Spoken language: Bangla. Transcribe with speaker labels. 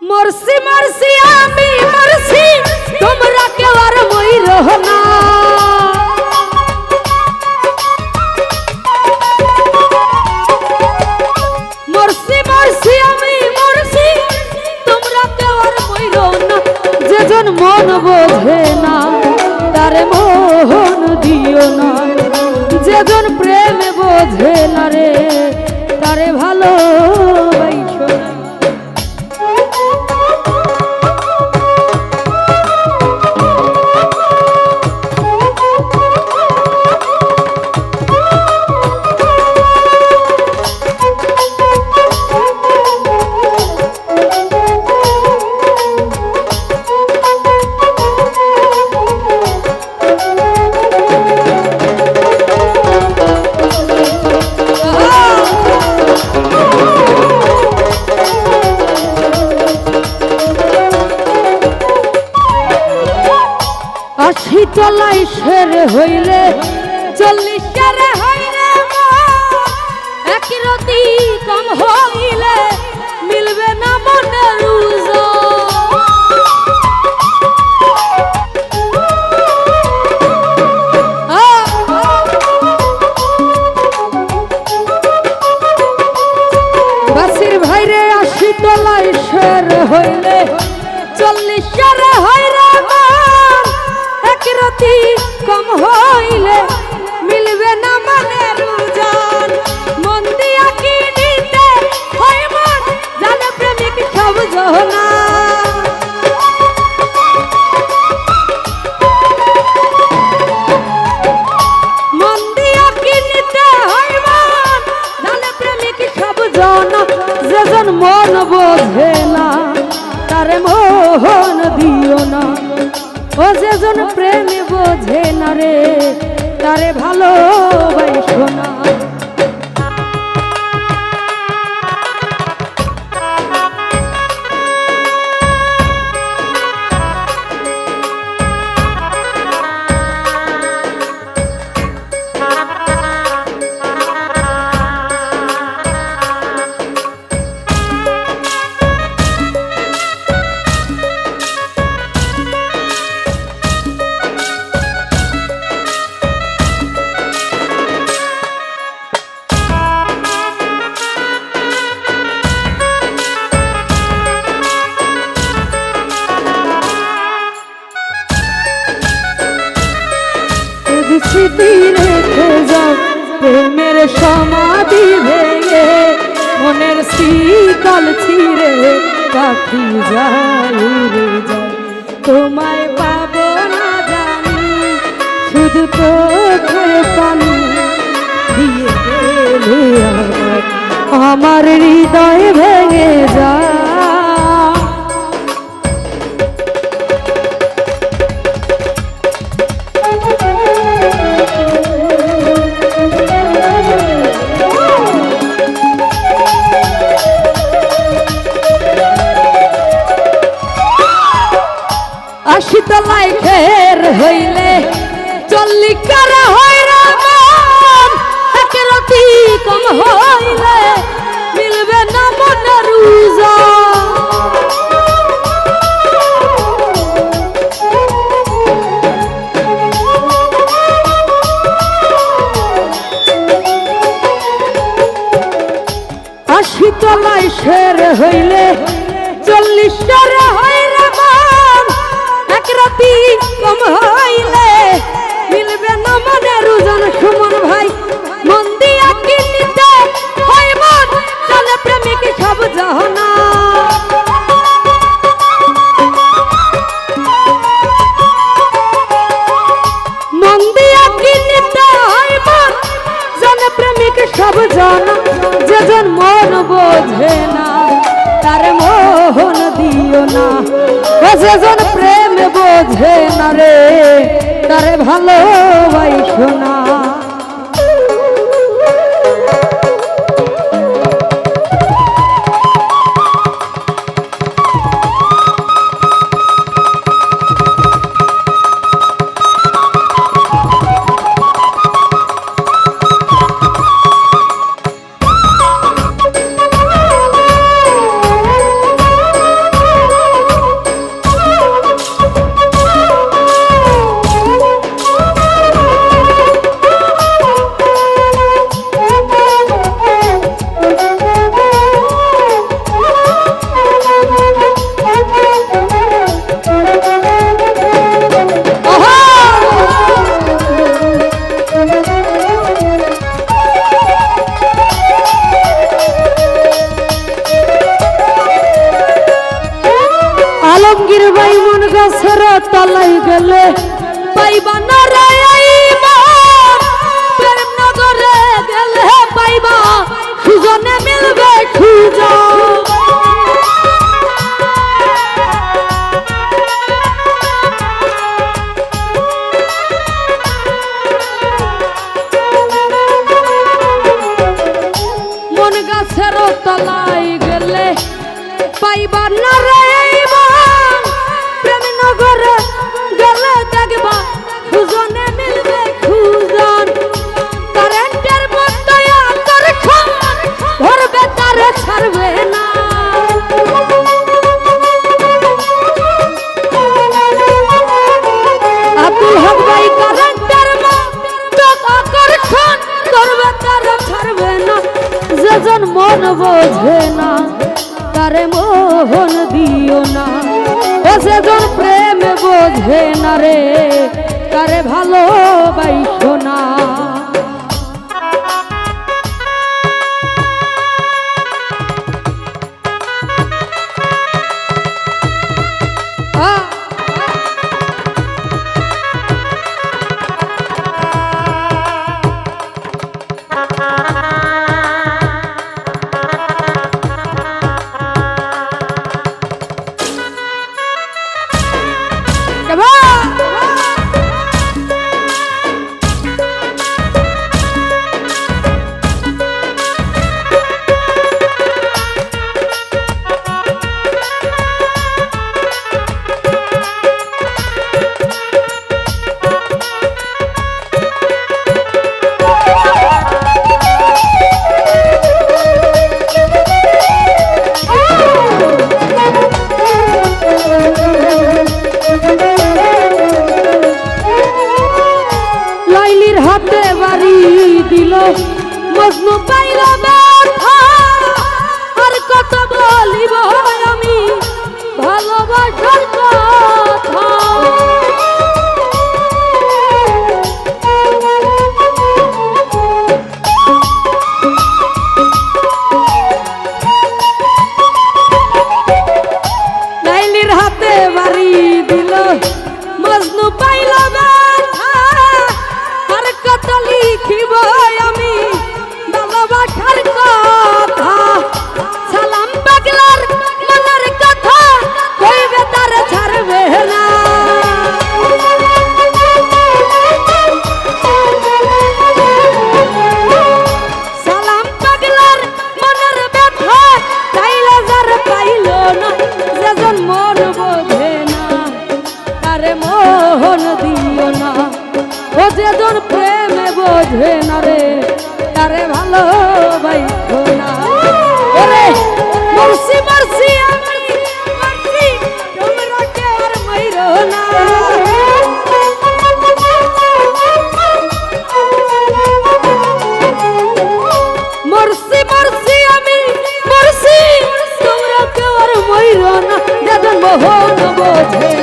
Speaker 1: মরছি মরছি আমি মরছি, তোমরা কেউ আর মইরো না। মরছি মরছি আমি মরছি, তোমরা কেউ আর মইরো না। যেজন মন বোঝে না তারে মোহন দিও না, যেজন প্রেম বোঝে না রে তারে ভালোবাসো না। তলাই শের হইলে 40 শেরে হইলে এক রতি কম হইলে মিলবে না মনের বাসির ভাইরে 80 তলাই শের হইলে 40 শেরে হইলে রতি কম হইলে মিলবে না মনের জান। মন দিয়া কি নিতে হয় মন জানে প্রেমিক সব জনা। মন দিয়া কি নিতে হয় মন জানে প্রেমিক সব জনা। যেজন মন বোঝে না তারে মোহন দিও না, ও যেজন প্রেম বোঝে না রে তারে ভালোবাসো না। স্মৃতি রেখে যাও প্রেমের সমাধি ভেঙে, মনের শীতল ছিঁড়ে পাখি যায় উড়ে যায়। তোমায় পাবো না জানি শুধু চোখের পানি দিয়ে গেলে আমার হৃদয় ভেঙে যায়। তলাই ফের হইলে 40 করে হইরা মন এক রতি কম হইলে মিলবে না মনের জান। 80 তলাই শের হইলে 40 করে হইরা রাতি কম হইলে মিলবে না মনের জান। সুমন ভাই মন দিয়া কি নিতে হয় মন জানে প্রেমিক সব জানা। মন দিয়া কি নিতে হয় মন জানে প্রেমিক সব জানা। যেজন মন বোঝে না তারে মোহন দিও না, যেজন প্রেম বোঝে না রে তারে ভালোবাসো না। আলমগীর ভাই মন গাছের তলাই গেলে পাইবা না রে আইমান প্রেম নগরে গেলে পাইবা সুজনে মিলবে সুজন মন গাছের তলাই গেলে পাইবা না রে প্রেম নগরে গেলে দেখবা সুজনে মিলবে সুজন কারেন্টের মতো আকর্ষণ ধরবে তারে ছাড়বে না আব্দুল হক ভাই কারেন্টের মতো আকর্ষণ ধরবে তারে ছাড়বে না যেজন মন বোঝে না তারে মোহন দিও না ও যেজন প্রেম বোঝে না রে তারে ভালোবাসো না হাতে বাড়ি দিল মজনু পাইল ব্যথা আর কত বলিব আমি ভালোবাসার কথা লাইলির হাতে বাড়ি দিল মজনু পাইল লিখিব আমি ভালোবাসার কথা সালাম পাগলার মনের কথা কইবে তারে ছাড়বে না সালাম পাগলার মনের ব্যথা চাইলে যার পাইল না যেজন মন বোঝে না তারে মোহন দিও না ও যেজন প্রেম বোঝে না রে তারে ভালোবাসো না ওরে মরছি মরছি আমি মরছি তোমরা কে আর মাইরো না মরছি মরছি আমি মরছি তোমরা কে আর মাইরো না যেজন মোহন বোঝে